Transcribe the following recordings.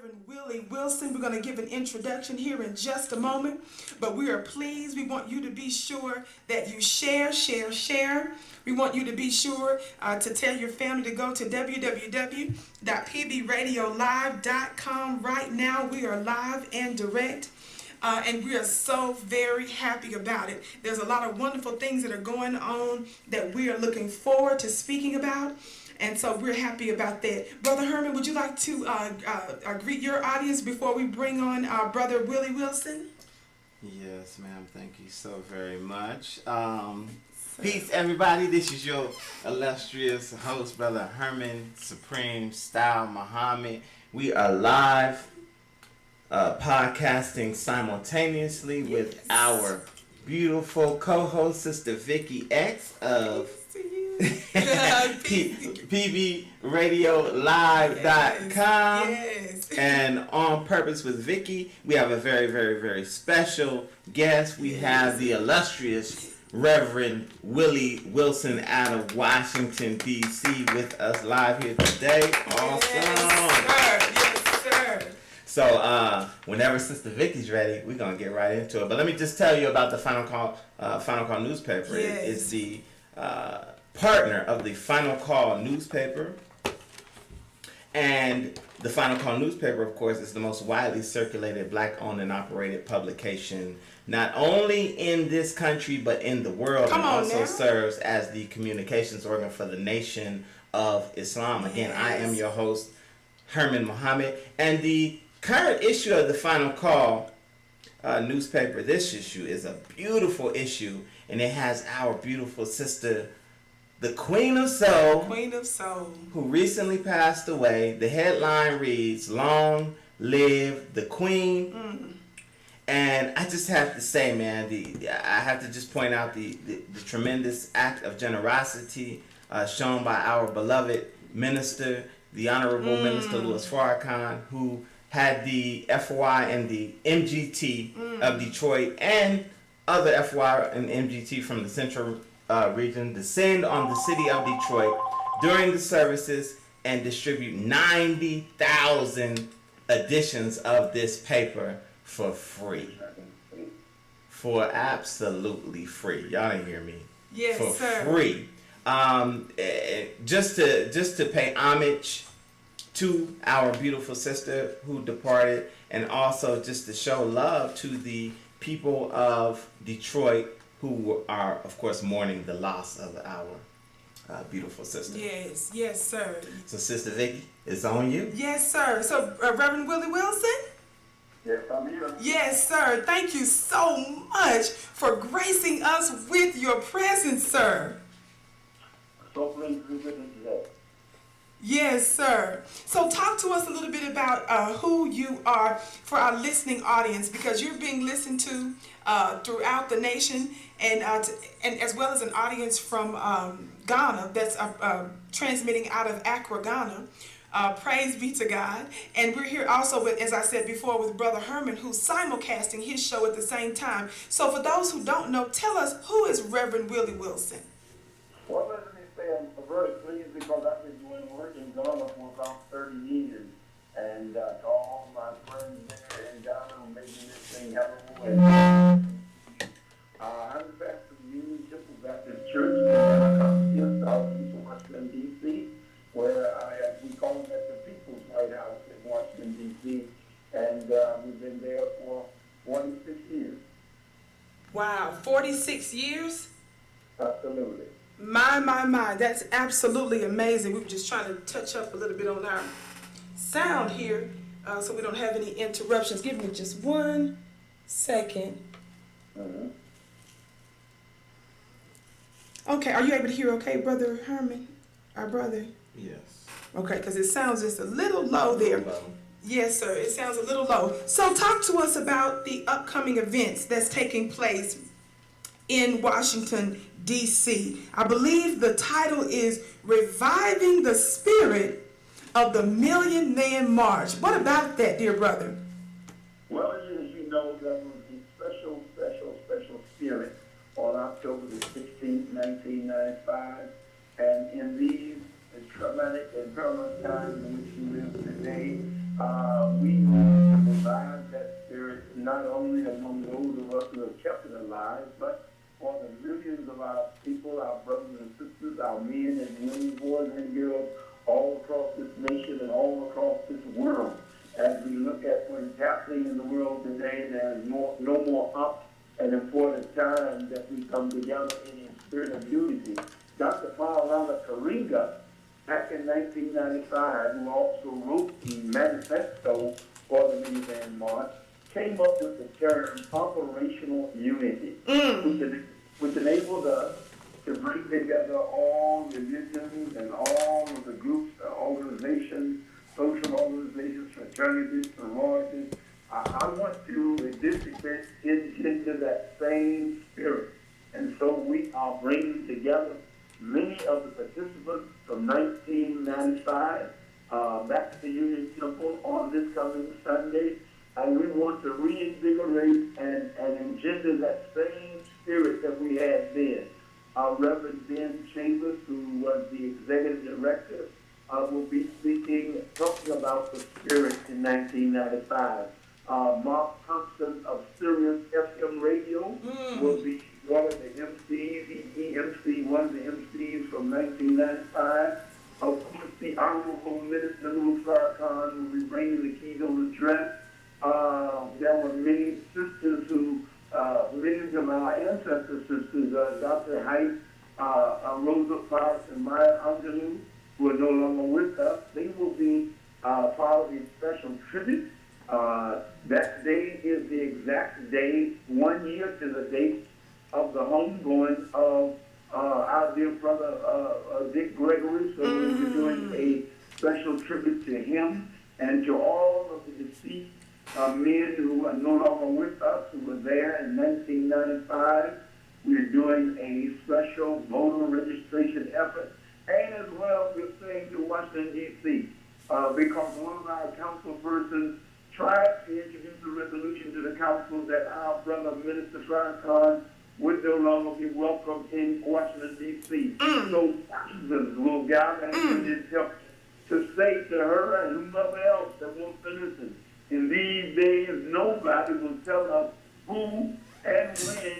Reverend Willie Wilson. We're going to give an introduction here in just a moment, but we are pleased. We want you to be sure that you share. We want you to be sure to tell your family to go to www.pbradiolive.com. Right now, we are live and direct. And we are so very happy about it. There's a lot of wonderful things that are going on that we are looking forward to speaking about. And so we're happy about that. Brother Herman, would you like to greet your audience before we bring on our Brother Willie Wilson? Yes, ma'am. Thank you so very much. Peace, everybody. This is your illustrious host, Brother Herman Supreme Style Muhammad. We are live podcasting simultaneously with our beautiful co-host, Sister Vicki X of pbradiolive.com. Yes. And on purpose with Vicki, we have a very, very, very special guest. We have the illustrious Reverend Willie Wilson out of Washington, D.C. with us live here today. Awesome. Yes, sir. So whenever Sister Vicky's ready, we're going to get right into it. But let me just tell you about the Final Call newspaper. Yes. It's the partner of the Final Call newspaper. And the Final Call newspaper, of course, is the most widely circulated Black-owned and operated publication, not only in this country, but in the world. Come and on also now. serves as the communications organ for the Nation of Islam. Again, I am your host, Herman Muhammad. And the current issue of the Final Call newspaper, this issue, is a beautiful issue. And it has our beautiful sister, the Queen of Soul, Queen of Soul, who recently passed away. The headline reads, "Long Live the Queen." And I just have to say, man, I have to just point out the tremendous act of generosity shown by our beloved minister, the Honorable Minister Louis Farrakhan, who had the FY and the MGT of Detroit and other FY and MGT from the Central region descend on the city of Detroit during the services and distribute 90,000 editions of this paper for free. For absolutely free. Y'all didn't hear me. Yes, for sir. free. Just to pay homage to our beautiful sister who departed, and also just to show love to the people of Detroit who are, of course, mourning the loss of our beautiful sister. Yes, sir. So, Sister Vicki, it's on you. Yes, sir. So, Reverend Willie Wilson? Yes, I'm here. Yes, sir. Thank you so much for gracing us with your presence, sir. So pleased to be with you today. Yes, sir. So talk to us a little bit about who you are for our listening audience, because you're being listened to throughout the nation, and as well as an audience from Ghana that's transmitting out of Accra, Ghana. Praise be to God. And we're here also with, as I said before, with Brother Herman, who's simulcasting his show at the same time. So for those who don't know, tell us, who is Reverend Willie Wilson? Well, let me say I'm very pleased because I've been doing work in Ghana for about 30 years. And to all my friends there in Ghana who making this thing happen. I'm the pastor of the Union Temple Baptist Church in Southeast Washington, D.C., where we call it the People's White House in Washington, D.C., and we've been there for 46 years. Wow, 46 years? Absolutely. My, that's absolutely amazing. We were just trying to touch up a little bit on our sound here so we don't have any interruptions. Give me just 1 second. Okay, are you able to hear okay, Brother Herman, our brother? Yes. Okay, because it sounds just a little low there. Hello. Yes, sir, it sounds a little low. So talk to us about the upcoming events that's taking place in Washington, D.C. I believe the title is Reviving the Spirit of the Million Man March. What about that, dear brother? Well, as you know, that was the special spirit on October the 16th, 1995. And in these traumatic and permanent times in which we live today, We need to revive that spirit not only among those of us who have kept it alive, but for the millions of our people, our brothers and sisters, our men and women, boys and girls, all across this nation and all across this world. As we look at what is happening in the world today, there is no more up an important time that we come together in a spirit of unity. Dr. Paulana Karinga, back in 1995, who also wrote the manifesto for the Minivan March, came up with the term operational unity, which enabled us to bring together all religions and all of the groups, organizations, social organizations, fraternities, sororities. I want to, in this event, get into that same spirit. And so we are bringing together many of the participants from 1995 back to the Union Temple on this coming Sunday. And we want to reinvigorate and engender that same spirit that we had then. Reverend Ben Chambers, who was the executive director, will be speaking, talking about the spirit in 1995. Mark Thompson of Sirius FM Radio will be one of the MCs. He emceed one of the MCs from 1995. Of course, the Honorable Minister Louis Farrakhan will be bringing the keynote address. There were many sisters who, many of our ancestor sisters, Dr. Height, Rosa Parks, and Maya Angelou, who are no longer with us. They will be part of a special tribute. That day is the exact day, 1 year to the date of the homegoing of our dear brother Dick Gregory. So we'll be doing a special tribute to him and to all of the deceased men who are no longer with us, who were there in 1995. We're doing a special voter registration effort. And as well, we're saying to Washington, D.C., because one of our council persons tried to introduce a resolution to the council that our brother, Minister Farrakhan, would no longer be welcome in Washington, D.C. So thousands will gather in this help to say to her and whomever else that wants to listen, in these days, nobody will tell us who and when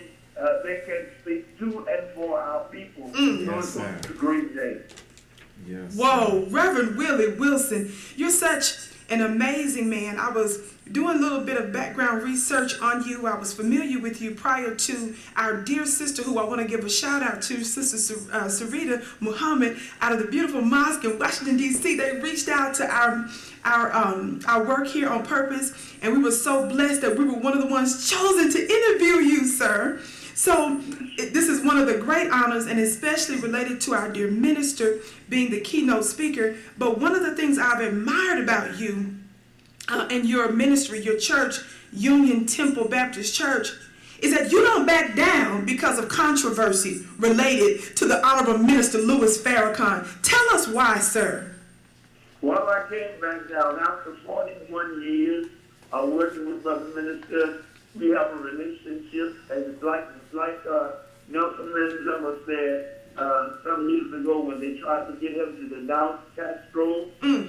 they can speak to and for our people. Yes, so it's a great day. Yes. Whoa, Reverend Willie Wilson, you're such an amazing man. I was doing a little bit of background research on you. I was familiar with you prior to our dear sister, who I want to give a shout out to, Sister Sarita Muhammad, out of the beautiful mosque in Washington, D.C. They reached out to our work here on purpose, and we were so blessed that we were one of the ones chosen to interview you, sir. So this is one of the great honors, and especially related to our dear minister being the keynote speaker. But one of the things I've admired about you and your ministry, your church, Union Temple Baptist Church, is that you don't back down because of controversy related to the Honorable Minister Louis Farrakhan. Tell us why, sir. Well, I came back down after 41 years working with Brother Minister. We have a relationship, and it's like Nelson Mandela said some years ago when they tried to get him to denounce Castro and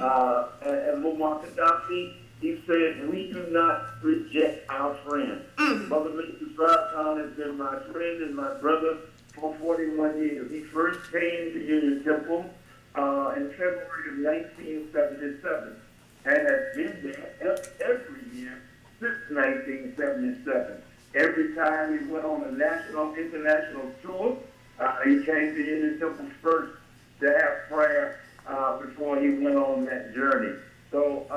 Muammar Gaddafi. He said, "We do not reject our friends." Brother Minister Farrakhan has been my friend and my brother for 41 years. He first came to Union Temple in February of 1977 and has been there every year since 1977. Every time he went on a national, international tour, he came to Union Temple first to have prayer before he went on that journey. So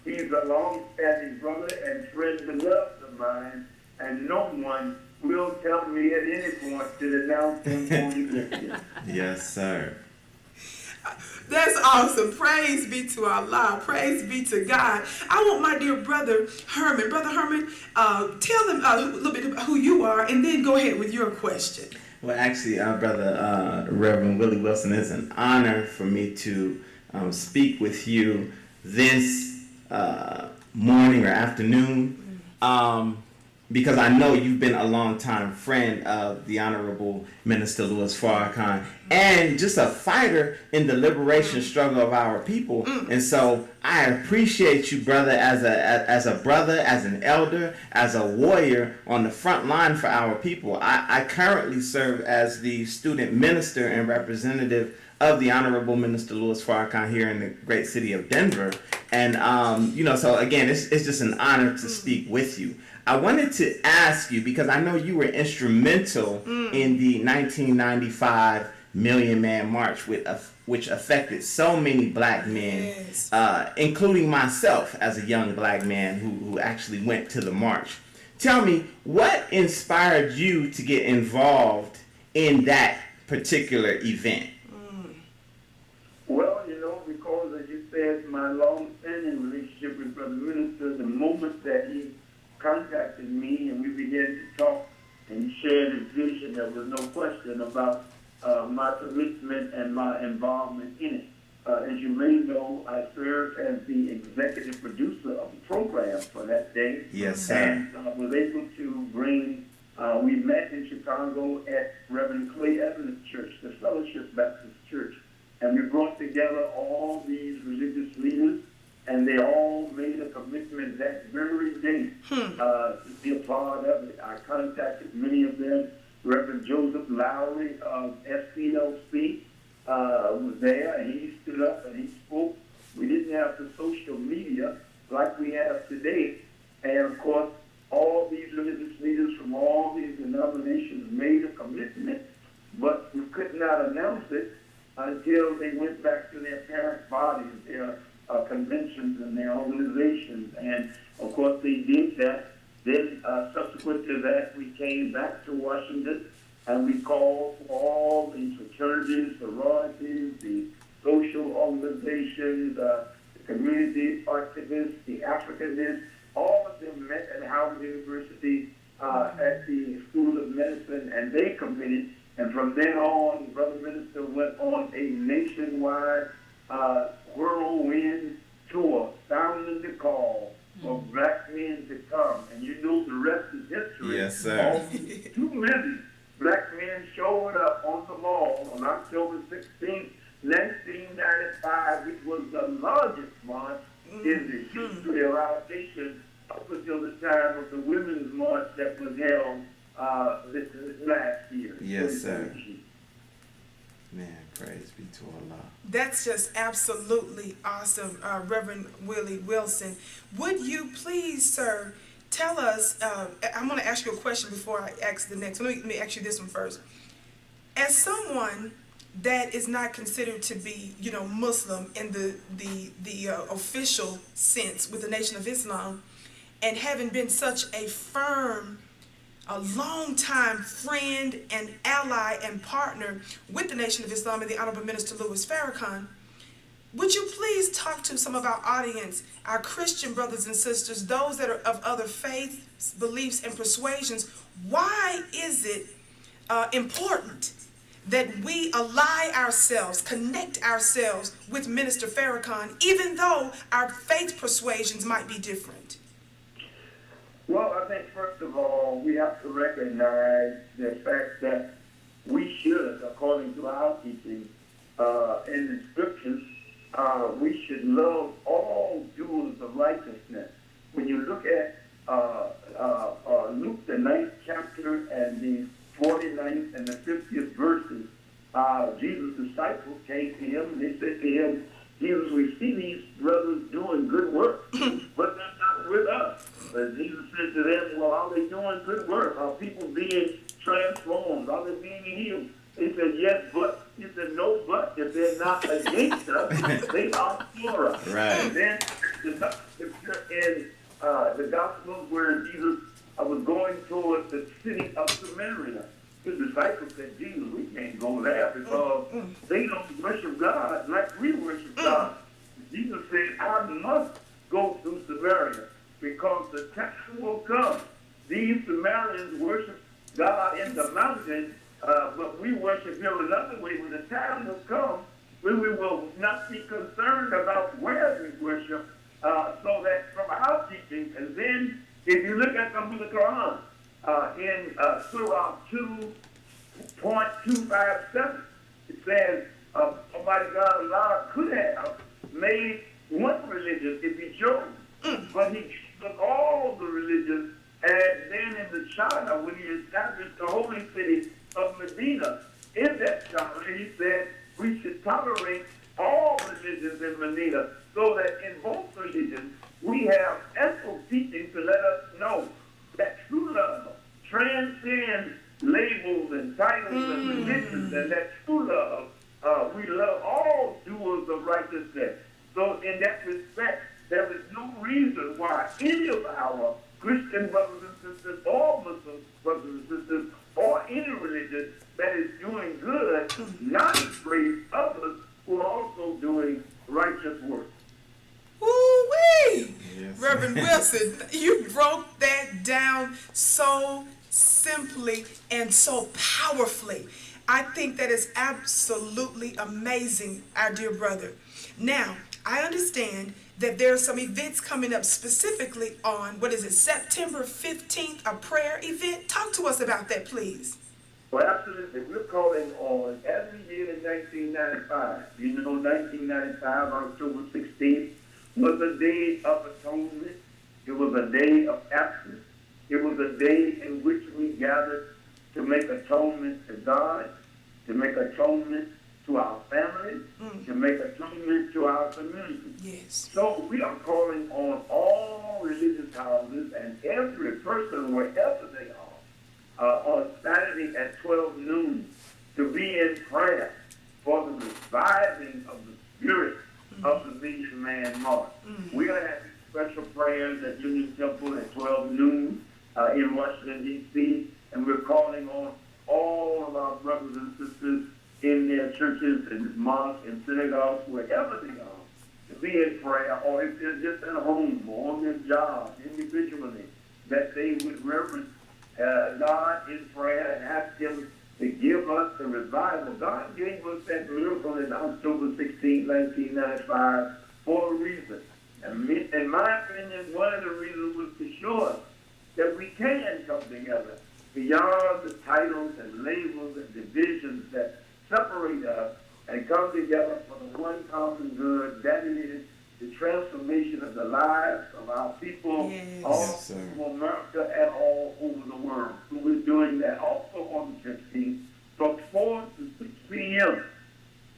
he's a long-standing brother and friend and love of mine, and no one will tell me at any point to denounce him for religion. Yes, sir. That's awesome. Praise be to Allah. Praise be to God. I want my dear brother Herman. Brother Herman, tell them a little bit about who you are, and then go ahead with your question. Well, actually, our brother Reverend Willie Wilson, is an honor for me to speak with you this morning or afternoon, because I know you've been a longtime friend of the Honorable Minister Louis Farrakhan and just a fighter in the liberation struggle of our people. And so I appreciate you, brother, as a brother, as an elder, as a warrior on the front line for our people. I currently serve as the student minister and representative of the Honorable Minister Louis Farrakhan here in the great city of Denver. And, so again, it's just an honor to speak with you. I wanted to ask you, because I know you were instrumental in the 1995 Million Man March, which affected so many black men, Yes. Including myself as a young black man who actually went to the march. Tell me, what inspired you to get involved in that particular event? Well, because as you said, my long-standing relationship with Brother Minister, the moment that he contacted me and we began to talk and shared his vision, there was no question about my commitment and my involvement in it. As you may know, I served as the executive producer of the program for that day. Yes, sir. And was able to bring, we met in Chicago at Reverend Clay Evans' church, the Fellowship Baptist Church. And we brought together all these religious leaders, and they all made a commitment that very day to be a part of it. I contacted many of them. Reverend Joseph Lowry of FCN was there, and he stood up and he spoke. We didn't have the social media like we have today. And, of course, all these religious leaders from all these denominations made a commitment, but we could not announce it until they went back to their parent bodies, their conventions and their organizations. And, of course, they did that. Then, subsequent to that, we came back to Washington, and we called for all the fraternities, sororities, the social organizations, the community activists, the Africanists. All of them met at Howard University at the School of Medicine, and they committed. And from then on, Brother Minister went on a nationwide whirlwind tour, sounding the call for black men to come. And you know the rest is history. Yes, sir. 2 million black men showed up on the mall on October 16th, 1995, which was the largest march in the history of our nation up until the time of the Women's March that was held this last year. Yes, sir. Man, praise be to Allah. That's just absolutely awesome, Reverend Willie Wilson. Would you please, sir, tell us, I'm going to ask you a question before I ask the next one. Let me ask you this one first. As someone that is not considered to be, Muslim in the official sense with the Nation of Islam, and having been such a firm, a long-time friend and ally and partner with the Nation of Islam and the Honorable Minister Louis Farrakhan, would you please talk to some of our audience, our Christian brothers and sisters, those that are of other faiths, beliefs, and persuasions? Why is it important that we ally ourselves, connect ourselves with Minister Farrakhan, even though our faith persuasions might be different? Well, I think first of all, we have to recognize the fact that we should, according to our teaching in the scriptures, we should love all doers of righteousness. When you look at Luke, the 9th chapter, and the 49th and the 50th verses, Jesus' disciples came to him and they said to him, Jesus, we see these brothers doing good work, but they're not with us. But Jesus said to them, well, are they doing good work? Are people being transformed? Are they being healed? They said, yes, but. He said, no, but. If they're not against us, they are for us. Right. And then in the Gospels where Jesus was going towards the city of Samaria, his disciples said, Jesus, we can't go there because they don't worship God like we worship God. Jesus said, I must go through Samaria because the time will come. These Samaritans worship God in the mountain, but we worship him another way. When the time will come, when we will not be concerned about where we worship, so that from our teaching, and then If you look at some of the Quran, in Surah 2.257, it says, Almighty God, Allah could have made one religion if he chose, but he took all the religions, and then in the China, when he established the holy city of Medina, in that China, he said we should tolerate all religions in Medina, so that in both religions we have ample teaching to let us know that true love transcends labels and titles and religions, and that true love, we love all doers of righteousness. So in that respect, there is no reason why any of our Christian brothers and sisters, or Muslim brothers and sisters, or any religion that is doing good, not praise others who are also doing righteous work. Woo-wee! Yes. Reverend Wilson, you broke that down so simply and so powerfully. I think that is absolutely amazing, our dear brother. Now, I understand that there are some events coming up specifically on, September 15th, a prayer event. Talk to us about that, please. Well, absolutely. We're calling on every year in 1995. You know, 1995, October 16th, was a day of atonement. It was a day of absence. It was a day in which we gathered to make atonement to God, to make atonement to our families, to make atonement to our community. Yes. So we are calling on all religious houses and every person, wherever they are, on Saturday at 12 noon, to be in prayer for the reviving of the spirit of the Million Man March. We're going to have special prayers at Union Temple at 12 noon in Washington, D.C., and we're calling on all of our brothers and sisters in their churches and mosques and synagogues, wherever they are, to be in prayer, or if they're just at home or on their job individually, that they would reverence God in prayer and ask Him to give us the revival. God gave us that miracle in October 16, 1995 for a reason. And in my opinion, one of the reasons was to show us that we can come together beyond the titles and labels and divisions that separate us and come together for the one common good, that is the transformation of the lives of our people, all over America and all over the world. So we're doing that also on the 15th from 4 to 6 p.m.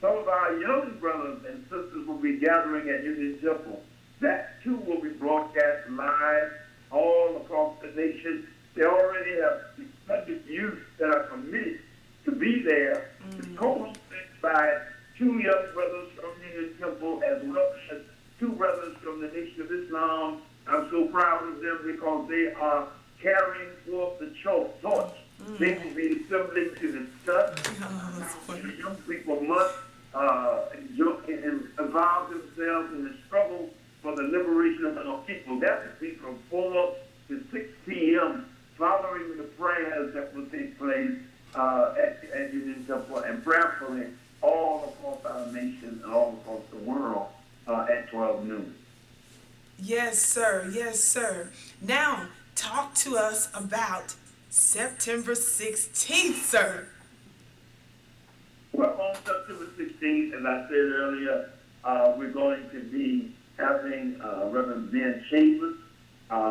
Some of our young brothers and sisters will be gathering at Union Temple. That too will be broadcast live all across the nation. They already have 600 youth that are committed to be there, co-hosted by 2 young brothers from Union Temple, as well as 2 brothers from the Nation of Islam. I'm so proud of them because they are carrying forth the torch. They will be assembling to discuss the young people must involve themselves in the struggle for the liberation of our people. That will be from 4 to 6 p.m. following the prayers that will take place at Union Temple and prayerfully all across our nation and all across the world at 12 noon. Yes, sir. Yes, sir. Now, talk to us about September 16th, sir. Well, on September 16th, as I said earlier, we're going to be having Reverend Ben Chambers,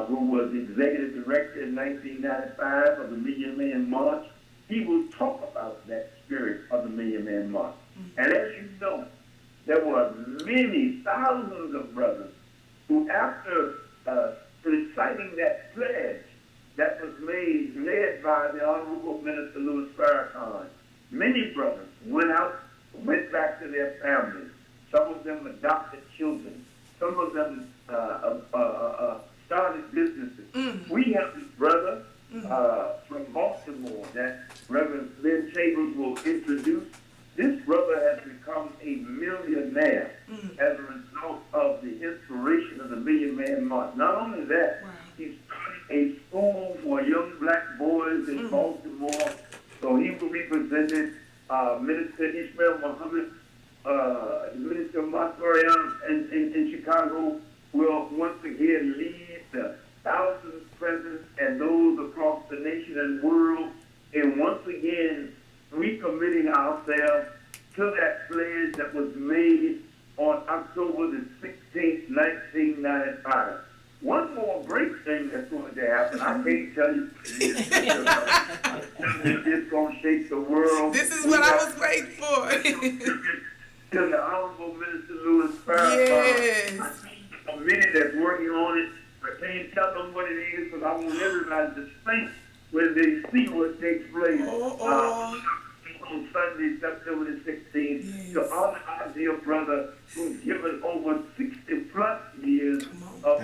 who was the executive director in 1995 of the Million Man March. He will talk about that spirit of the Million Man March. And as you know, there were many thousands of brothers who, after reciting that pledge that was made, led by the Honorable Minister Louis Farrakhan, many brothers went back to their families. Some of them adopted children. Some of them started businesses. We have this brother from Baltimore that Reverend Ben Chambers will introduce. This brother has become a millionaire as a result of the inspiration of the Million Man March. Not only that, he started a school for young black boys in Baltimore. So he will be presented Minister Ishmael Muhammad, Minister Masorian in Chicago will once again lead the thousands present and those across the nation and world. And once again, recommitting ourselves to that pledge that was made on October the 16th, 1995. One more great thing that's going to happen. I can't tell you. It's going to shake the world. This is what I was waiting for. To the Honorable Minister Louis Farrakhan. Yes. A committee that's working on it. I can't tell them what it is because I want everybody to think when they see what takes place on Sunday, September the 16th, to honor our dear brother who's given over 60 plus years of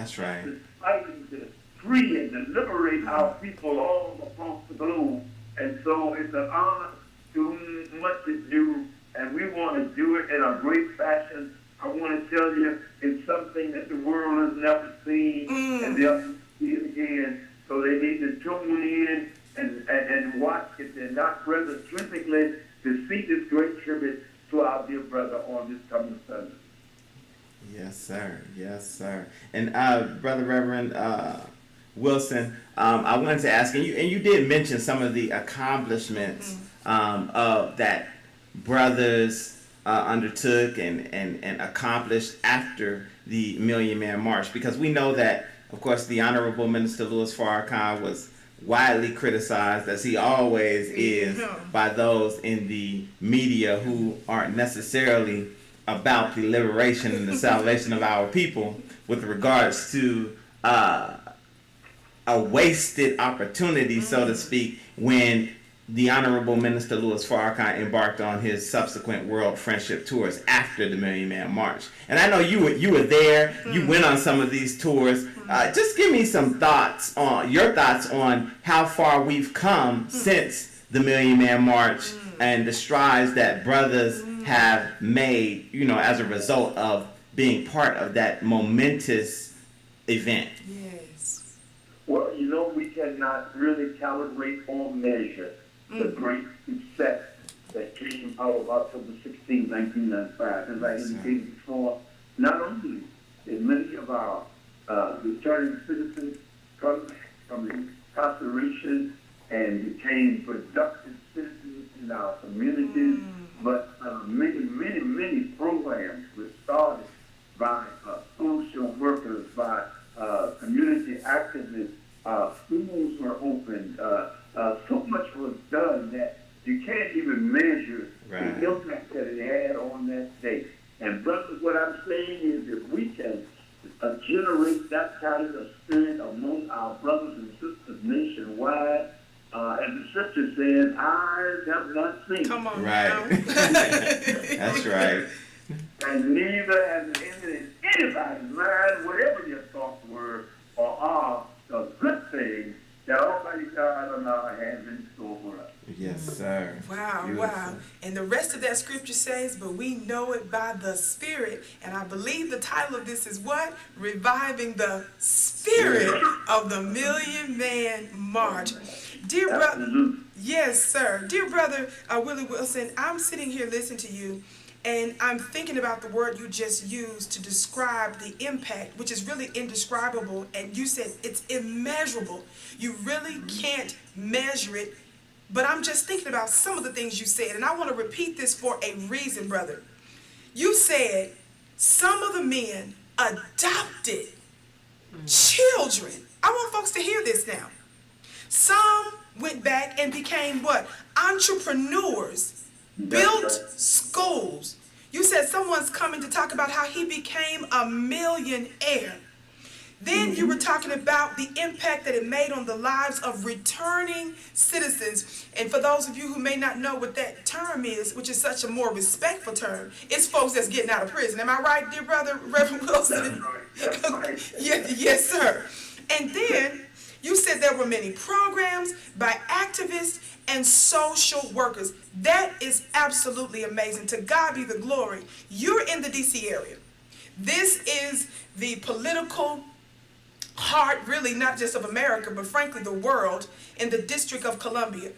fighting to free and to liberate our people all across the globe. And so it's an honor to much to do, and we want to do it in a great fashion. I want to tell you, it's something that the world has never seen, and they'll see it again. So they need to tune in and watch if they're not present physically to see this great tribute to our dear brother on this coming Sunday. Yes, sir. Yes, sir. And Brother Reverend Wilson, I wanted to ask, and you did mention some of the accomplishments of that brothers undertook and accomplished after the Million Man March, because we know that, of course, the Honorable Minister Louis Farrakhan was widely criticized, as he always is, by those in the media who aren't necessarily about the liberation and the salvation of our people, with regards to a wasted opportunity, so to speak, when the Honorable Minister Louis Farrakhan embarked on his subsequent World Friendship Tours after the Million Man March. And I know you were there, you went on some of these tours. Just give me some thoughts on your thoughts on how far we've come since the Million Man March and the strides that brothers have made, as a result of being part of that momentous event. Yes. Well, we cannot really calibrate or measure the great success that came out of October 16, 1995. As I indicated before, not only did many of our returning citizens come from incarceration and became productive citizens in our communities, but many programs were started by social workers, by community activists. Schools were opened. So much was done that you can't even measure the impact that it had on that day. And brothers, what I'm saying is, if we can generate that kind of spirit among our brothers and sisters nationwide, as the sister says, eyes have not seen. Come on, right? That's right. And neither has it entered in anybody's mind, whatever your thoughts were or are, the good things that Almighty God on our hands in store for us. Yes, sir. Wow, beautiful. Wow. And the rest of that scripture says, but we know it by the Spirit. And I believe the title of this is what? Reviving the Spirit of the Million Man March. Dear brother, yes, sir. Dear brother Willie Wilson, I'm sitting here listening to you, and I'm thinking about the word you just used to describe the impact, which is really indescribable. And you said it's immeasurable. You really can't measure it. But I'm just thinking about some of the things you said, and I want to repeat this for a reason, brother. You said some of the men adopted children. I want folks to hear this now. Some went back and became what? Entrepreneurs, built schools. You said someone's coming to talk about how he became a millionaire. Then you were talking about the impact that it made on the lives of returning citizens. And for those of you who may not know what that term is, which is such a more respectful term, it's folks that's getting out of prison. Am I right, dear brother, Reverend Wilson? That's right. Yes, sir. And then you said there were many programs by activists and social workers. That is absolutely amazing. To God be the glory. You're in the D.C. area. This is the political heart, really, not just of America, but frankly the world, in the District of Columbia.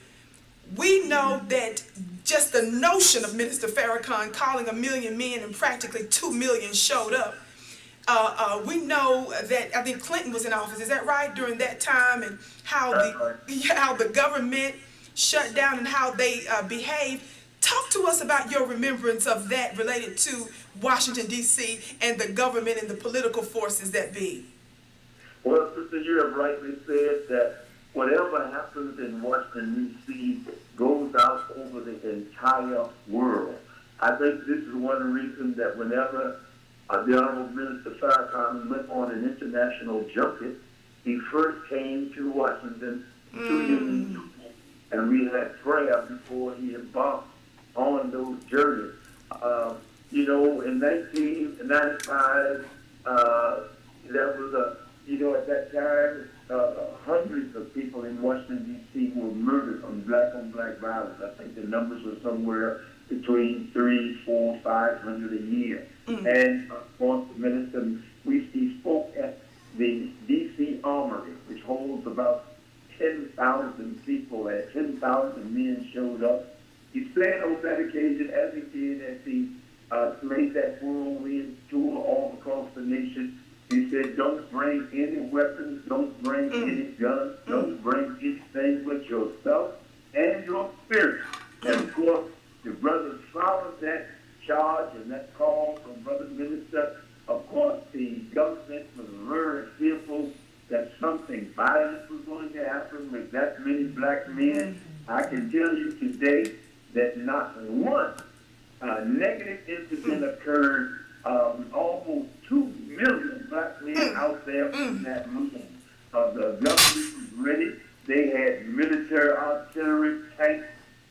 We know that just the notion of Minister Farrakhan calling 1 million men and practically 2 million showed up. we know that I think Clinton was in office. Is that right during that time, and how That's right. how the government shut down and how they behaved? Talk to us about your remembrance of that related to Washington D.C. and the government and the political forces that be. Well, Sister, you have rightly said that whatever happens in Washington, D.C. goes out over the entire world. I think this is one reason that whenever the Honorable Minister Farrakhan went on an international junket, he first came to Washington 2 years ago, and we had prayer before he embarked on those journeys. In 1995, there was at that time, hundreds of people in Washington, D.C. were murdered on black violence. I think the numbers were somewhere between 300, 400, 500 a year. And of course, the minister, he spoke at the D.C. Armory, which holds about 10,000 people, and 10,000 men showed up. He said on that occasion, as he made that whirlwind tour all across the nation, he said, don't bring any weapons, don't bring any guns, don't bring anything but yourself and your spirit. And of course, the brothers followed that charge and that call from Brother Minister. Of course, the government was very fearful that something violent was going to happen with that many black men. I can tell you today that not one negative incident occurred with almost 2 million black men out there in that movement. The government was ready. They had military artillery, tanks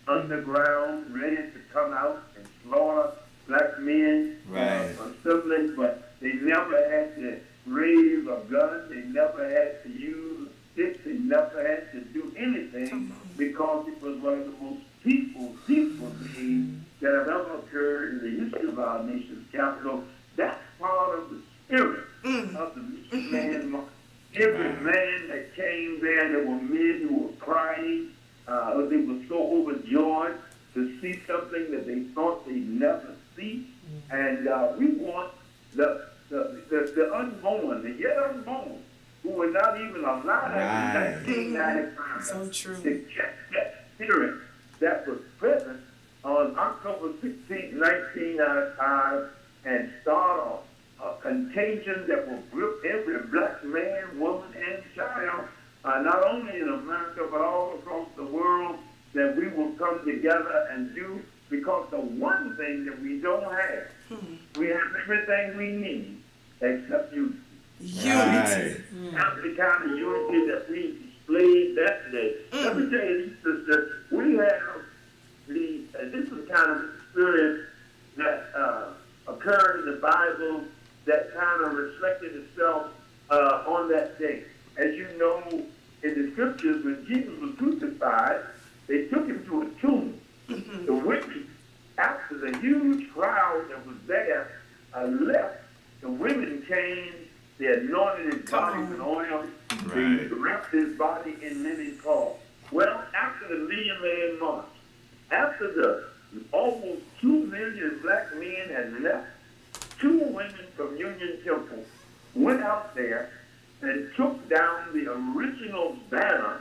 underground, ready to come out and slaughter black men assembling, but they never had to raise a gun. They never had to use sticks. They never had to do anything because it was one of the most peaceful days that have ever occurred in the history of our nation's capital. That's part of the spirit of the man. Every man that came there were men who were crying. They were so overjoyed to see something that they thought they'd never see. And we want the unborn, the yet unborn, who were not even alive in 1995, So true. to catch that spirit that was present on October 16, 1995, and start a contagion that will grip every black man, woman, and child, not only in America, but all across the world, that we will come together and do, because the one thing that we don't have, we have everything we need except unity. Unity. That's the kind of unity that we displayed that day. Let me tell you, sister, we have this is the kind of experience that occurred in the Bible that kind of reflected itself on that day. As you know, in the scriptures, when Jesus was crucified, they took him to a tomb. The women, after the huge crowd that was there left, the women came, they anointed his body with oil, they wrapped his body in linen cloth. Well, after the Million-Man March, after the almost 2 million black men had left, 2 women from Union Temple went out there and took down the original banner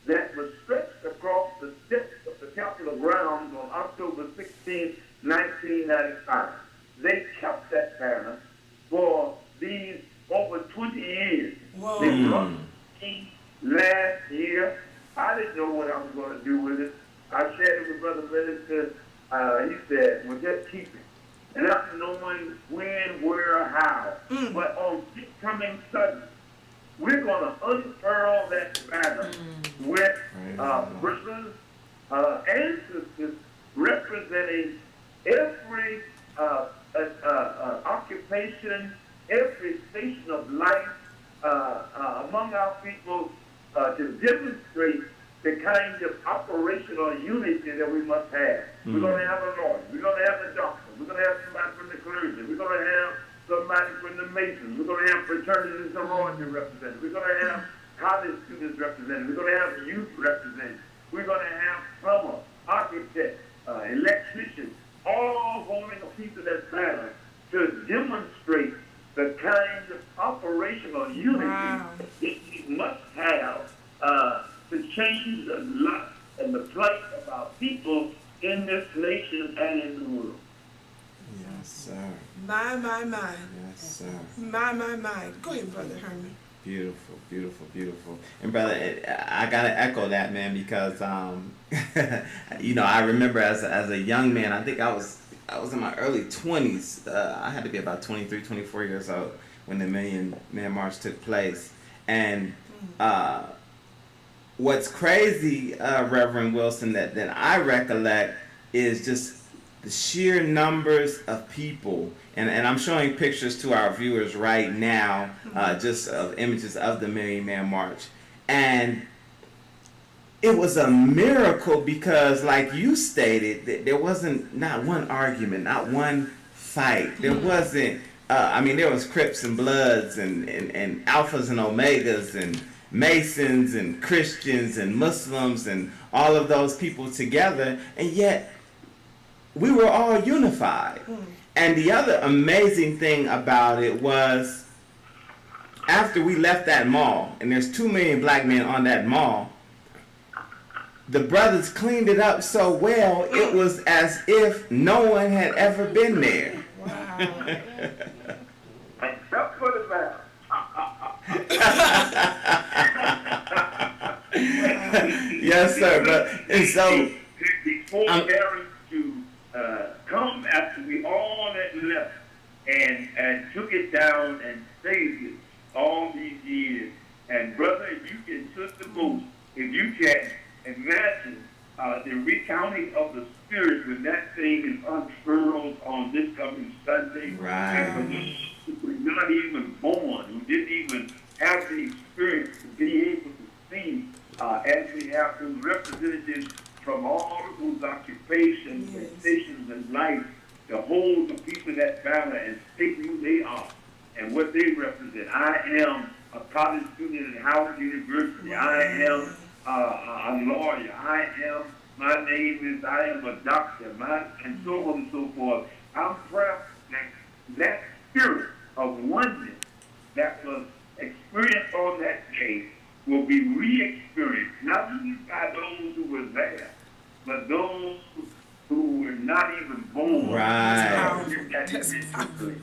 that was stretched across the steps of the Capitol grounds on October 16, 1995. They kept that banner for these over 20 years. Whoa. They brought me last year. I didn't know what I was going to do with it. I shared it with Brother Minister. He said, well, just keep it. And not knowing when, where, or how. But on this coming Sunday, we're going to unfurl that banner with brothers and sisters representing every occupation, every station of life among our people to demonstrate the kind of operational unity that we must have. We're going to have a lawyer. We're going to have a doctor. We're going to have somebody from the clergy. We're going to have somebody from the Masons. We're going to have fraternities and sororities represented. We're going to have college students represented. We're going to have youth represented. We're going to have plumbers, architects, electricians, all holding a piece of that banner to demonstrate the kind operational unity Wow. that we must have to change the lot and the plight of our people in this nation and in the world. Yes, sir. My. Yes, sir. My. Go ahead, Brother Herman. Beautiful, beautiful, beautiful. And brother, I gotta echo that, man, because you know, I remember as a young man, I think I was in my early 20s. I had to be about 23, 24 years old when the Million Man March took place. And what's crazy, Reverend Wilson, that I recollect is just the sheer numbers of people, and I'm showing pictures to our viewers right now, just of images of the Million Man March. And it was a miracle because, like you stated, there wasn't not one argument, not one fight. There wasn't, I mean, there was Crips and Bloods and Alphas and Omegas and Masons and Christians and Muslims and all of those people together, and yet we were all unified. And the other amazing thing about it was, after we left that mall, and there's 2 million black men on that mall, the brothers cleaned it up so well, it was as if no one had ever been there. Wow. Except for the matter. Yes, sir. But and so before Aaron to come after we all had left and took it down and saved it all these years. And brother, if you can, Sister Booth, if you can imagine the recounting of the Spirit when that thing is unfurled on this coming Sunday. Right. And who were not even born, who didn't even have the experience to be able to see, as we have the representatives from all of those occupations and stations in life, to hold the people in that banner and state who they are and what they represent. I am a college student at Howard University. Wow. I am a lawyer. I am a doctor, and so on and so forth. I'm proud that spirit of oneness that was experienced on that day will be re-experienced, not only by those who were there, but those who were not even born. Right. That's powerful.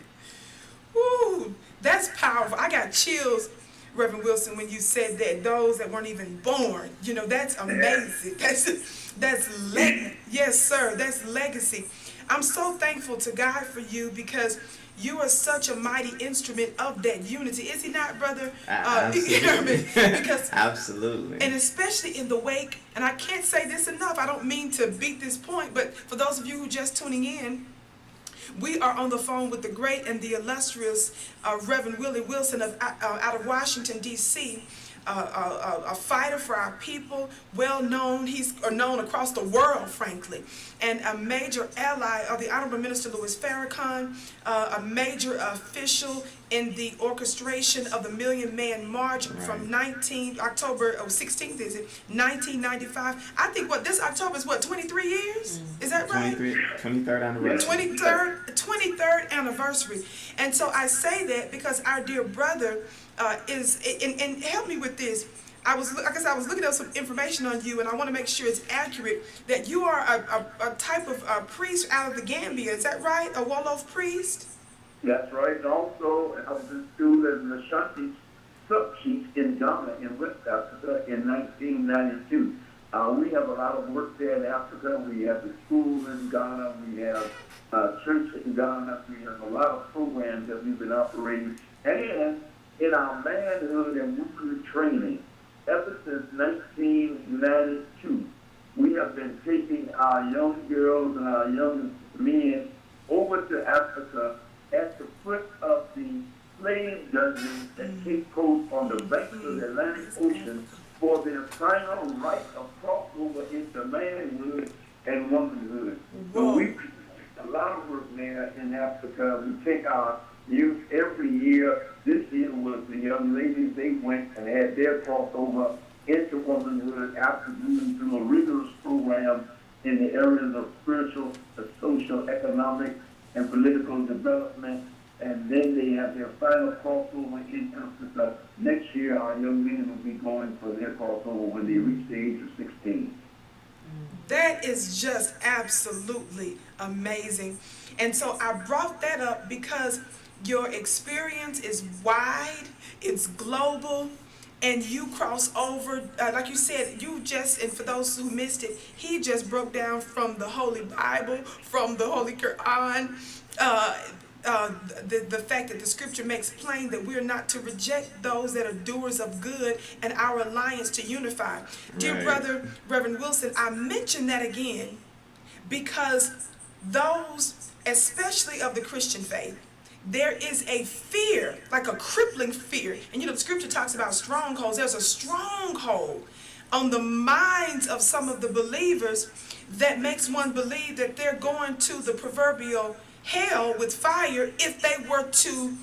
Woo, that's powerful. I got chills, Reverend Wilson, when you said that those that weren't even born. You know, that's amazing. Yes, sir. That's legacy. I'm so thankful to God for you because you are such a mighty instrument of that unity. Is he not, brother? Absolutely. Because absolutely. And especially in the wake, and I can't say this enough, I don't mean to beat this point, but for those of you who are just tuning in, we are on the phone with the great and the illustrious Rev WIllie Wilson out of Washington, D.C., a fighter for our people, well known. He's known across the world, frankly, and a major ally of the Honorable Minister Louis Farrakhan, a major official in the orchestration of the Million Man March from October 16th, is it, 1995. I think this October is 23 years? Is that right? 23rd anniversary. 23rd anniversary. And so I say that because our dear brother and help me with this. I was looking up some information on you, and I want to make sure it's accurate, that you are a type of priest out of the Gambia. Is that right? A Wolof priest? That's right. And also, I was in school as an Ashanti sub-chief in Ghana in West Africa in 1992. We have a lot of work there in Africa. We have the school in Ghana. We have church in Ghana. We have a lot of programs that we've been operating. And in our manhood and womanhood training, ever since 1992, we have been taking our young girls and our young men over to Africa at the foot of the slave dungeons at Cape Coast on the banks of the Atlantic Ocean for their final right of crossover into manhood and womanhood. So we do a lot of work there in Africa. We take our youth every year. This year was the young ladies. They went and had their crossover into womanhood after moving through a rigorous program in the areas of spiritual, social, economic, and political development. and then they have their final crossover in Africa. Next year, our young men will be going for their crossover when they reach the age of 16. That is just absolutely amazing. And so I brought that up because your experience is wide, it's global, and you cross over, like you said, you just, and for those who missed it, he just broke down from the Holy Bible, from the Holy Quran, the fact that the scripture makes plain that we're not to reject those that are doers of good and our alliance to unify. Dear Right. brother, Reverend Wilson, I mention that again because those, especially of the Christian faith, there is a fear, like a crippling fear. And you know, the scripture talks about strongholds. There's a stronghold on the minds of some of the believers that makes one believe that they're going to the proverbial hell with fire if they were to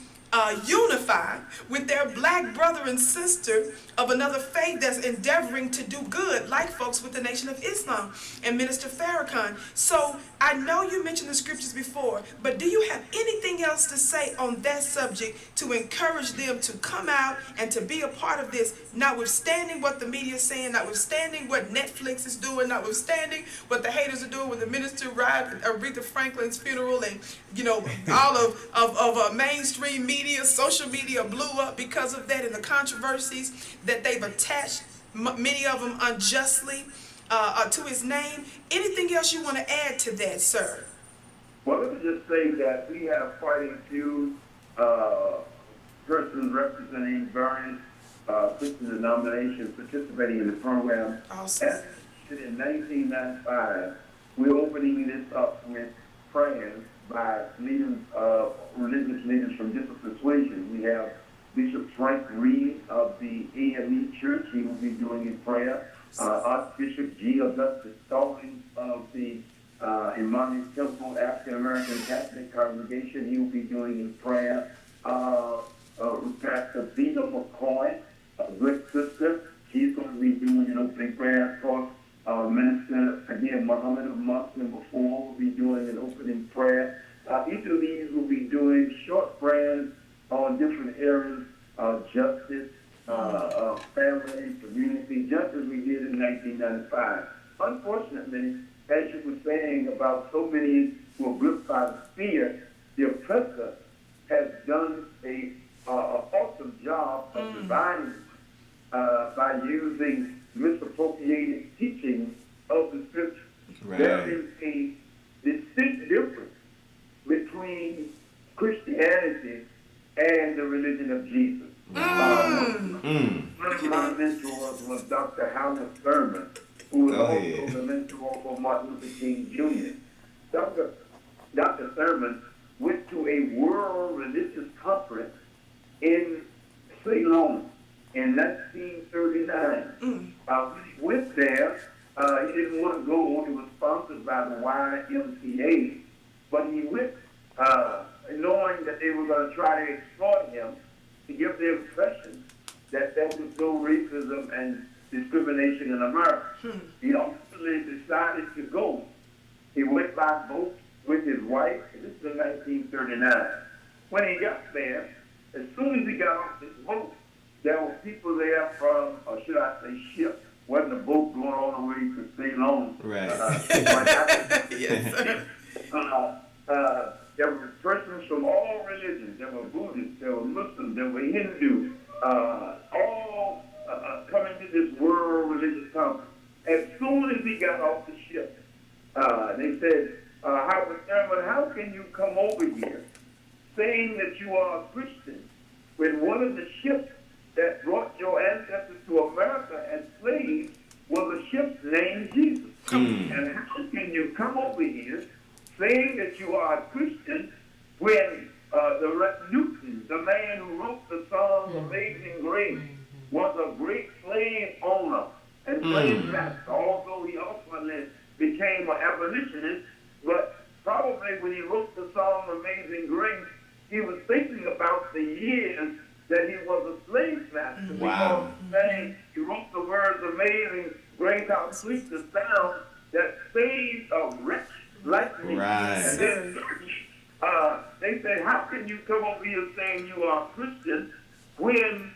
unify with their black brother and sister of another faith that's endeavoring to do good, like folks with the Nation of Islam and Minister Farrakhan. So I know you mentioned the scriptures before, but do you have anything else to say on that subject to encourage them to come out and to be a part of this, notwithstanding what the media is saying, notwithstanding what Netflix is doing, notwithstanding what the haters are doing when the minister arrived at Aretha Franklin's funeral, and you know, all of mainstream media, social media blew up because of that, and the controversies that they've attached, many of them unjustly, to his name. Anything else you want to add to that, sir? Well, let me just say that we have quite a few persons representing various Christian denominations participating in the program. Awesome. And in 1995, we're opening this up with prayers by leaders, religious leaders from different persuasions. We have Bishop Frank Reed of the AME Church. He will be doing in prayer. Archbishop G. Augustus Stallings of the Imani Temple African American Catholic Congregation. He will be doing in prayer. Pastor Vita McCoy, a good sister, she's going to be doing an opening prayer. Of course, Minister, again, Muhammad of Muslim before will be doing an opening prayer. Each of these will be doing short prayers on different areas of justice, family, community, just as we did in 1995. Unfortunately, as you were saying about so many who are gripped by fear, the oppressor has done a awesome job of dividing by using misappropriated teachings of the scripture. Right. There is a distinct difference between Christianity and the religion of Jesus. One of my mentors was Dr. Herman, who was also the mentor for Martin Luther King Jr. Dr. Thurman went to a world religious conference in Ceylon in 1939. When he went there, he didn't want to go. It was sponsored by the YMCA, but he went knowing that they were going to try to exploit him to give the impression that there was no racism and discrimination in America. He ultimately decided to go. He went by boat with his wife, and this is in 1939. When he got there, as soon as he got off this boat, there were people there from, or should I say ship, wasn't a boat going all the way to Ceylon. Right. Yes, sir. There were persons from all religions. There were Buddhists, there were Muslims, there were Hindus, all coming to this world religious conference. As soon as he got off the ship, they said, Herman, how can you come over here saying that you are a Christian when one of the ships that brought your ancestors to America as slaves was a ship named Jesus? And how can you come over here saying that you are a Christian when Newton, the man who wrote the song Amazing Grace, was a great slave owner and slave master, although he ultimately became an abolitionist. But probably when he wrote the song Amazing Grace, he was thinking about the years that he was a slave master. Wow. Because he wrote the words Amazing Grace, how sweet the sound that saved a wretch like me. Right. And then they said, how can you come over here saying you are a Christian when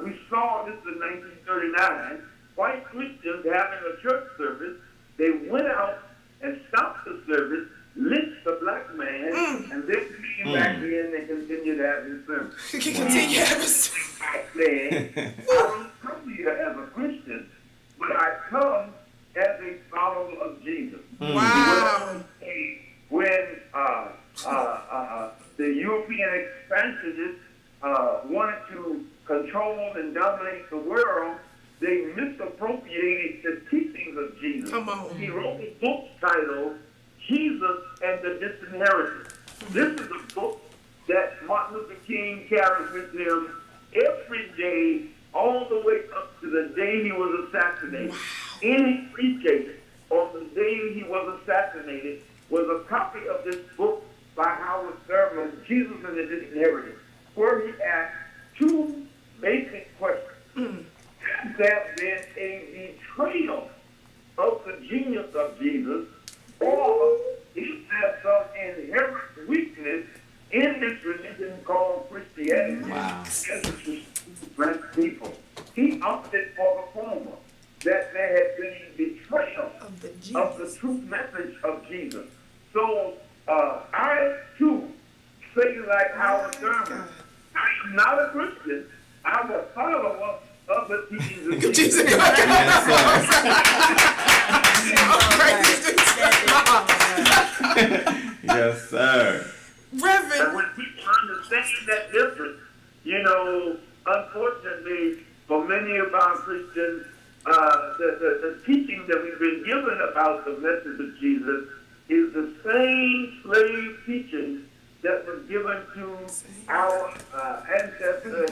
we saw this in 1939, white Christians having a church service. They went out and stopped the service, lynched the black man, and then came back in and continued to have his service. You can continue having service. I said, I don't come here as a Christian, but I come as a follower of Jesus. Wow. When the European expansionists wanted to control and dominate the world, they misappropriated the teachings of Jesus. Come on. He wrote a book titled Jesus and the Disinherited. This is a book that Martin Luther King carried with him every day, all the way up to the day he was assassinated. Wow. In his briefcase on the day he was assassinated was a copy of this book by Howard Thurman, Jesus and the Disinherited, where he asked two basic questions. Has there been a betrayal of the genius of Jesus, or is there some inherent weakness in this religion called Christianity? Wow. As a people? He opted for the former, that there had been a betrayal of the true message of Jesus. So I too say like Howard Herman, I am not a Christian. I'm a follower of the teachings of Jesus. Yes, sir. Reverend. And when people understand that difference, unfortunately, for many of our Christians, the teaching that we've been given about the message of Jesus is the same slave teaching that was given to our ancestors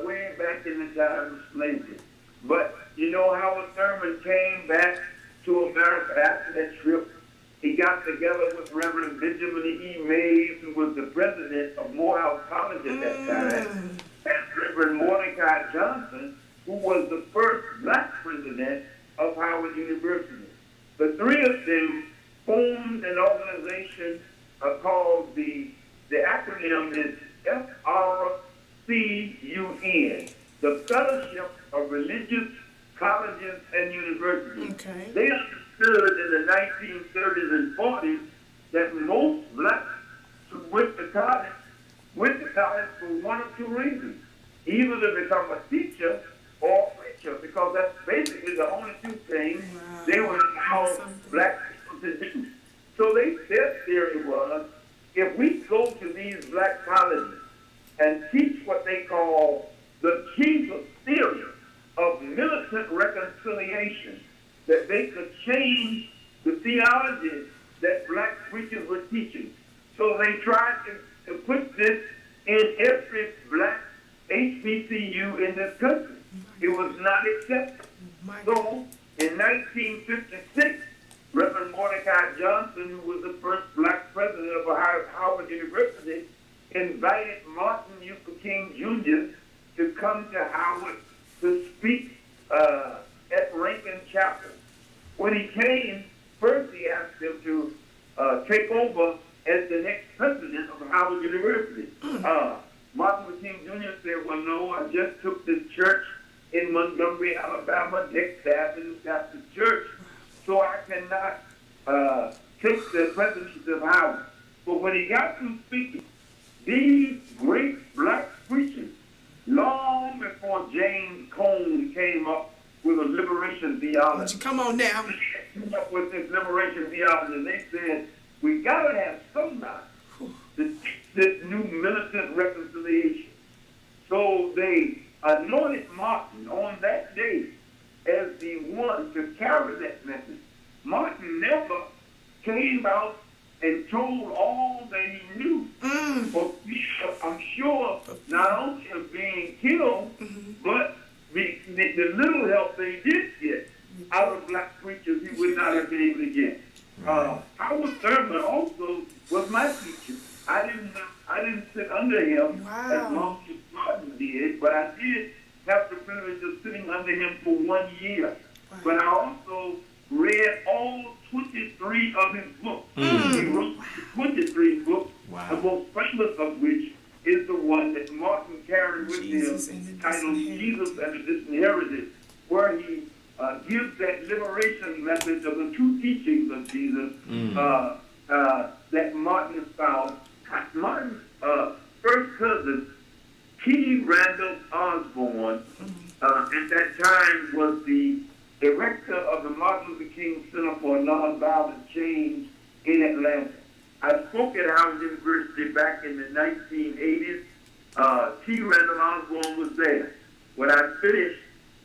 way back in the time of slavery. But Howard Thurman came back to America after that trip. He got together with Reverend Benjamin E. Mays, who was the president of Morehouse College at that time, and Reverend Mordecai Johnson, who was the first black president of Howard University. The three of them formed an organization called the acronym is FRCUN, the Fellowship of Religious Colleges and Universities. Okay. They understood in the 1930s and 40s that most blacks who went to college for one or two reasons. Either to become a teacher or a preacher, because that's basically the only two things they would allow black people to do. So their theory was, if we go to these black colleges and teach what they call the Jesus theory of militant reconciliation, that they could change the theology that black preachers were teaching. So they tried to put this in every black HBCU in this country. It was not accepted. So in 1956, Reverend Mordecai Johnson, who was the first black president of Howard University, invited Martin Luther King Jr. to come to Howard to speak at Rankin Chapel. When he came, first he asked him to take over as the next president of Howard University. Martin Luther King Jr. said, well, no, I just took this church in Montgomery, Alabama, next to Athens Baptist Church, so I cannot take the presidency of Howard. But when he got to speaking, these great black preachers, long before James Cone came up with a liberation theology. Come on now. Came up with this liberation theology, and they said, we got to have somebody to teach this new militant reconciliation. So they anointed Martin on that day as the one to carry that message. Martin never came out and told all that he knew. For I'm sure not only of being killed, but the little help they did get out of black preachers he would not have been able to get. Howard Thurman also was my teacher. I didn't sit under him as long as Martin did, but I did have the privilege of sitting under him for 1 year. But I also read all 23 of his books. He wrote 23 books, the most famous of which is the one that Martin carried with him, titled Jesus and the Disinherited, where he gives that liberation message of the true teachings of Jesus that Martin found. Martin's first cousin, T. Randall Osborne, at that time was the director of the Martin Luther King Center for Nonviolent Change in Atlanta. I spoke at Howard University back in the 1980s. T. Randall Osborne was there. When I finished,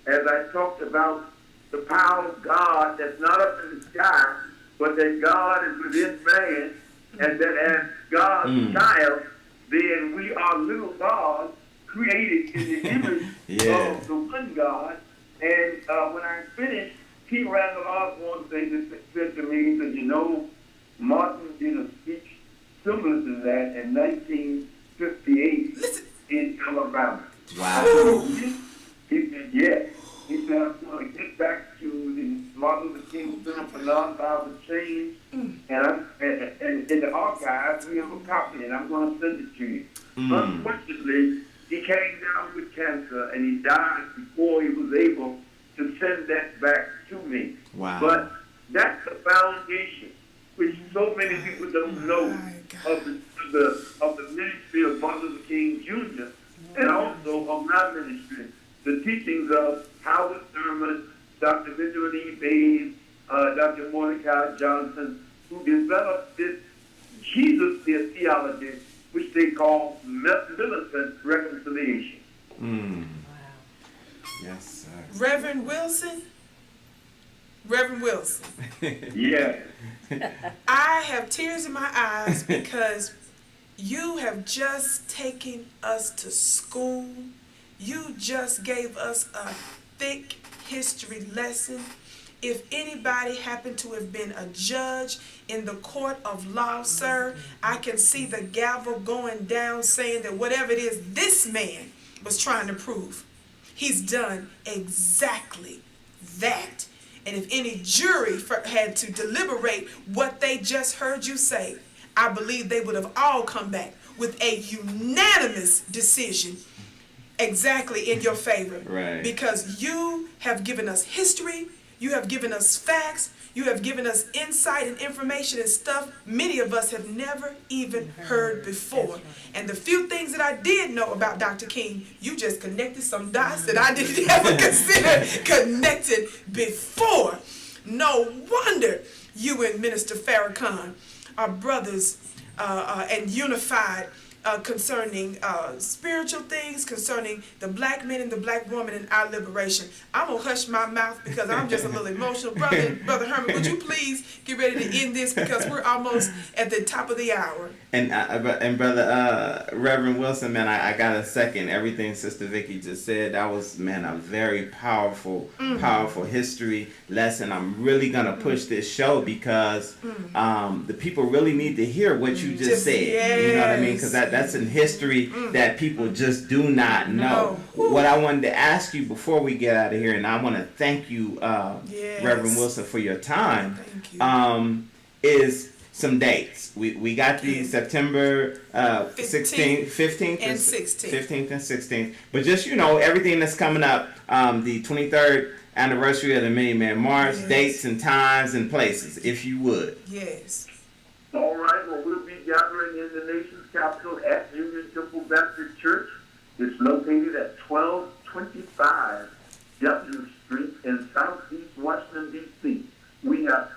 as I talked about the power of God that's not up in the sky, but that God is within man, and that as God's child, then we are little gods created in the image of the one God. And when I finished, T. Randall Osborne said to me, he said, you know, Martin did a speech similar to that in 1958 in Alabama. Wow. He said, yes. He said, I'm going to get back to the Martin Luther King Center for Nonviolent Change, and in the archives, we have a copy, and I'm going to send it to you. Unfortunately, he came down with cancer, and he died before he was able to send that back to me. Wow. But that's the foundation, which so many people don't know of the ministry of Martin Luther King Jr. and also of my ministry, the teachings of Howard Herman, Dr. Benjamin E. Bays, Dr. Mordecai Johnson, who developed this Jesus theology, which they call militant reconciliation. Wow. Yes, sir. Reverend Wilson. Yeah. I have tears in my eyes because you have just taken us to school. You just gave us a thick history lesson. If anybody happened to have been a judge in the court of law, sir, I can see the gavel going down saying that whatever it is this man was trying to prove, he's done exactly that. And if any jury had to deliberate what they just heard you say, I believe they would have all come back with a unanimous decision exactly in your favor. Right. Because you have given us history, you have given us facts, you have given us insight and information and stuff many of us have never even heard before. And the few things that I did know about Dr. King, you just connected some dots that I didn't ever consider connected before. No wonder you and Minister Farrakhan are brothers and unified concerning spiritual things, concerning the black man and the black woman and our liberation. I'm going to hush my mouth because I'm just a little emotional. Brother Herman, would you please get ready to end this because we're almost at the top of the hour. And Brother Reverend Wilson, man, I got to second everything Sister Vicki just said. That was, man, a very powerful history lesson. I'm really going to push this show because the people really need to hear what you just said. Yes. You know what I mean? Because that's in history that people just do not know. What I wanted to ask you before we get out of here, and I want to thank you, Reverend Wilson, for your time, is some dates. We got the September 15th and 16th. But just, you know, everything that's coming up, the 23rd anniversary of the Many Man March, dates and times and places, if you would. Yes. All right, well, we'll be gathering in the nation's capital at Union Temple Baptist Church. It's located at 1225 W Street in Southeast Washington, D.C. We have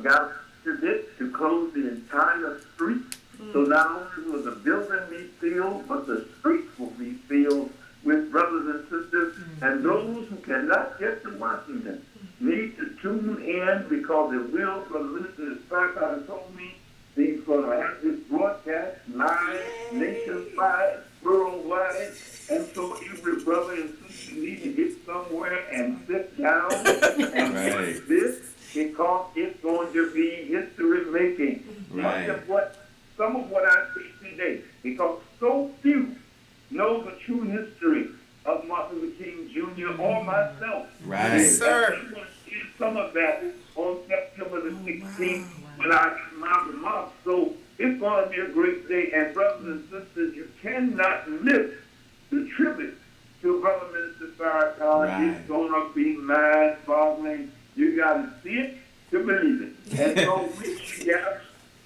got to close the entire street. So not only will the building be filled, but the streets will be filled with brothers and sisters. And those who cannot get to Washington need to tune in because it will, from Minister Farrakhan told me, he's going to have this broadcast live, nationwide, worldwide. And so every brother and sister need to get somewhere and sit down and watch this because it's going to be history making. Much of some of what I see today, because so few know the true history of Martin Luther King Jr. or myself. Right. Yes, sir. I'm going to share some of that on September the 16th. the mosque. So it's going to be a great day. And brothers and sisters, you cannot miss the tribute to Brother Minister Farrakhan. Right. It's going to be mind-boggling. You got to see it to believe it. And so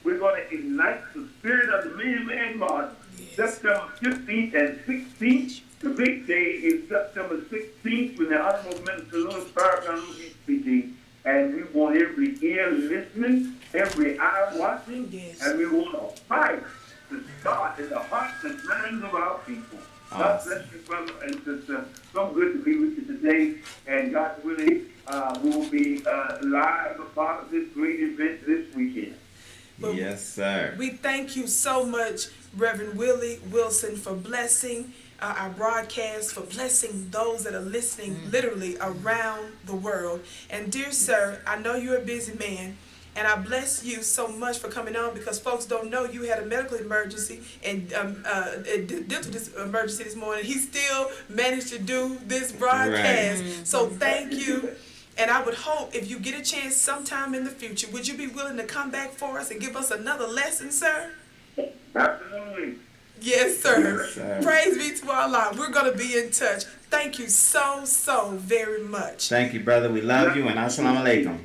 we're going to ignite the spirit of the Million Man March September 15th and 16th. The big day is September 16th when the Honorable Minister Louis Farrakhan will be speaking. And we want every ear listening, every eye watching, and we want a fire to start in the hearts and minds of our people. God bless you, brother and sister. So good to be with you today. And God willing, we will be live a part of this great event this weekend. Yes, sir. We thank you so much, Reverend Willie Wilson, for blessing our broadcast, for blessing those that are listening literally around the world. And dear sir, I know you're a busy man, and I bless you so much for coming on, because folks don't know you had a medical emergency and dental emergency this morning. He still managed to do this broadcast. Right. So thank you. And I would hope if you get a chance sometime in the future, would you be willing to come back for us and give us another lesson, sir? Absolutely. Yes, sir. Yes, sir. Praise be to Allah. We're going to be in touch. Thank you so very much. Thank you, brother. We love you, and assalamu alaikum.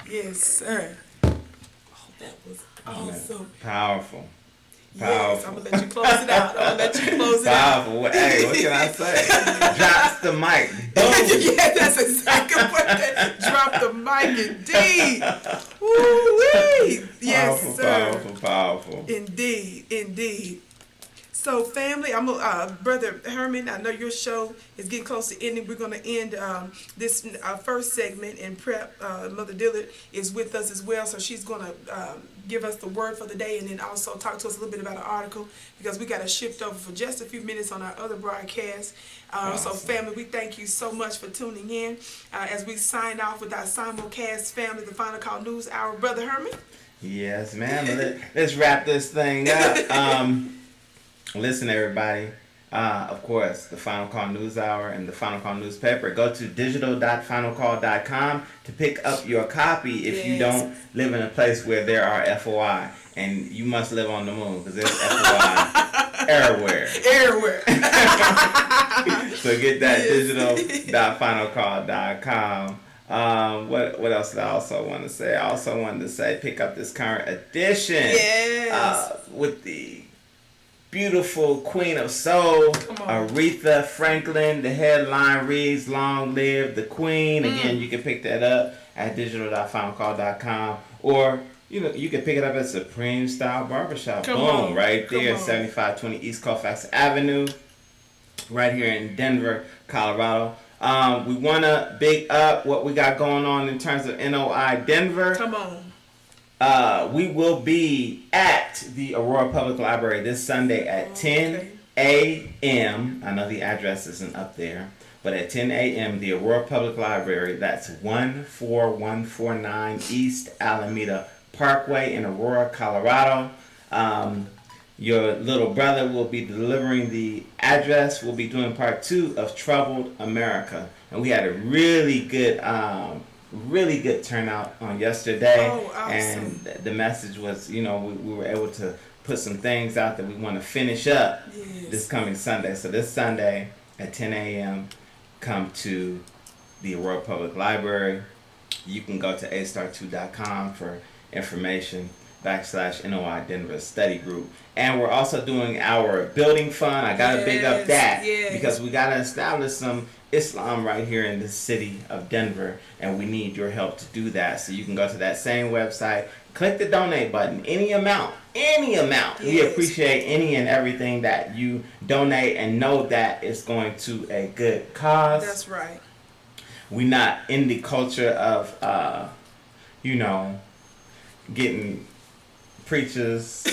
Yes, sir. Oh, that was awesome. Powerful. Yes, I'm going to let you close it out. Powerful. Hey, what can I say? Drops the mic. Boom. Yeah, that's exactly what that drop the mic indeed. Woo-wee. Yes, Powerful, sir. powerful. Indeed. So, family, Brother Herman, I know your show is getting close to ending. We're going to end this first segment, and prep. Mother Dillard is with us as well, so she's going to give us the word for the day, and then also talk to us a little bit about an article, because we got to shift over for just a few minutes on our other broadcast. Awesome. So, family, we thank you so much for tuning in as we sign off with our simulcast family, the Final Call News Hour. Brother Herman? Yes, ma'am. Let's wrap this thing up. Listen, everybody. Of course, the Final Call News Hour and the Final Call newspaper. Go to digital.finalcall.com to pick up your copy if you don't live in a place where there are FOI. And you must live on the moon, because there's FOI everywhere. So get that digital.finalcall.com. What else did I also want to say? I also wanted to say pick up this current edition with the beautiful Queen of Soul, Aretha Franklin. The headline reads, "Long Live the Queen." Again, you can pick that up at digital.finalcall.com, or you can pick it up at Supreme Style Barbershop. Right there, 7520 East Colfax Avenue, right here in Denver, Colorado. We want to big up what we got going on in terms of NOI Denver. We will be at the Aurora Public Library this Sunday at 10 a.m. I know the address isn't up there, but at 10 a.m. the Aurora Public Library, that's 14149 East Alameda Parkway in Aurora, Colorado. Your little brother will be delivering the address. We'll be doing part 2 of Troubled America. And we had a really good turnout on yesterday. Awesome. And the message was, we were able to put some things out that we want to finish up this coming Sunday. So this Sunday at 10 a.m., come to the Aurora Public Library. You can go to astar2.com for information /NOI Denver Study Group. And we're also doing our building fund. I got to big up that because we got to establish some Islam right here in the city of Denver, and we need your help to do that. So you can go to that same website, click the donate button, any amount. We appreciate any and everything that you donate, and know that it's going to a good cause. That's right. We're not in the culture of getting preachers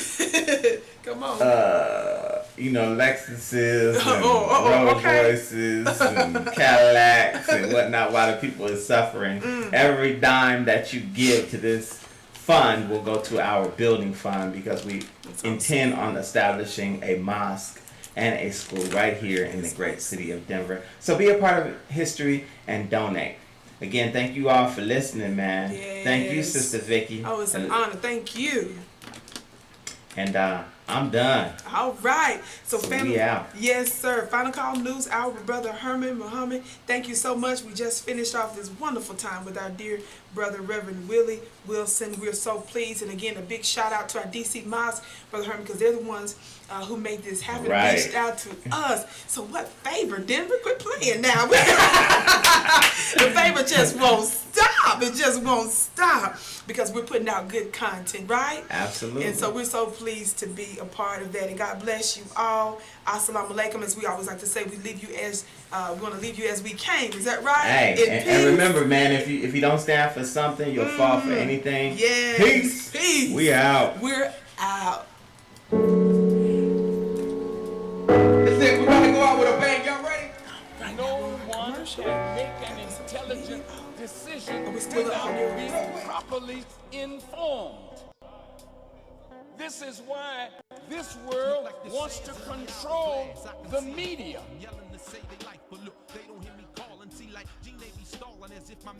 Lexuses and Rolls Royces and Cadillacs and whatnot while the people is suffering. Every dime that you give to this fund will go to our building fund, because we intend on establishing a mosque and a school right here in the great city of Denver. So be a part of history and donate. Again, thank you all for listening, man. Yes. Thank you, Sister Vicki. Oh, it's an honor. Thank you. And I'm done. All right. So family, we out. Yes, sir. Final call news hour with Brother Herman Muhammad. Thank you so much. We just finished off this wonderful time with our dear brother Rev WIllie Wilson. We're so pleased. And again, a big shout out to our DC Mosque, Brother Herman, because they're the ones who made this happen. Right. Reached out to us. So what favor, Denver? Quit playing now. The favor just won't stop. It just won't stop because we're putting out good content, right? Absolutely. And so we're so pleased to be a part of that. And God bless you all. Assalamu alaikum, as we always like to say. We leave you as we want to leave you as we came. Is that right? Hey, and remember, man, if you don't stand for something, you'll fall for anything. Yes. Peace. Peace. We out. We're out. That's it. We're going to go out with a bang. Y'all ready? No one can make an intelligent decision without being properly informed. This is why this world wants to control the media.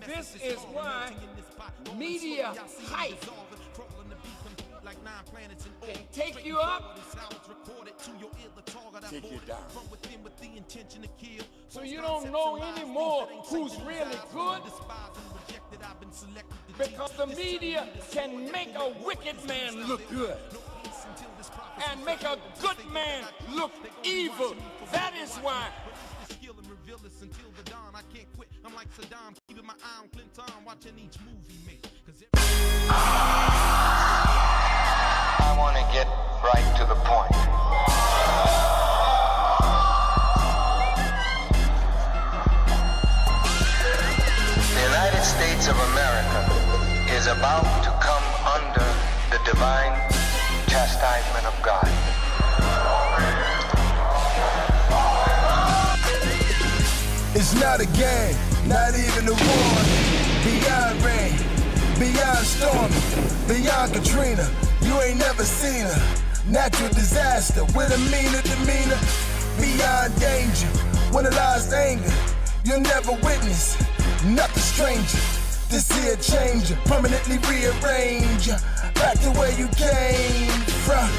This is why media hype can take you up, take you down. So you don't know anymore who's really good, because the media can make a wicked man look good and make a good man look evil. That is why. I'm like Saddam, keeping my eye on Clinton, watching each movie make. I want to get right to the point. The United States of America is about to come under the divine chastisement of God. It's not a game, not even a war. Beyond rain, beyond storm, beyond Katrina. You ain't never seen a natural disaster with a meaner demeanor. Beyond danger, when it lies anger, you'll never witness nothing stranger. To see a change, permanently rearrange back to where you came from.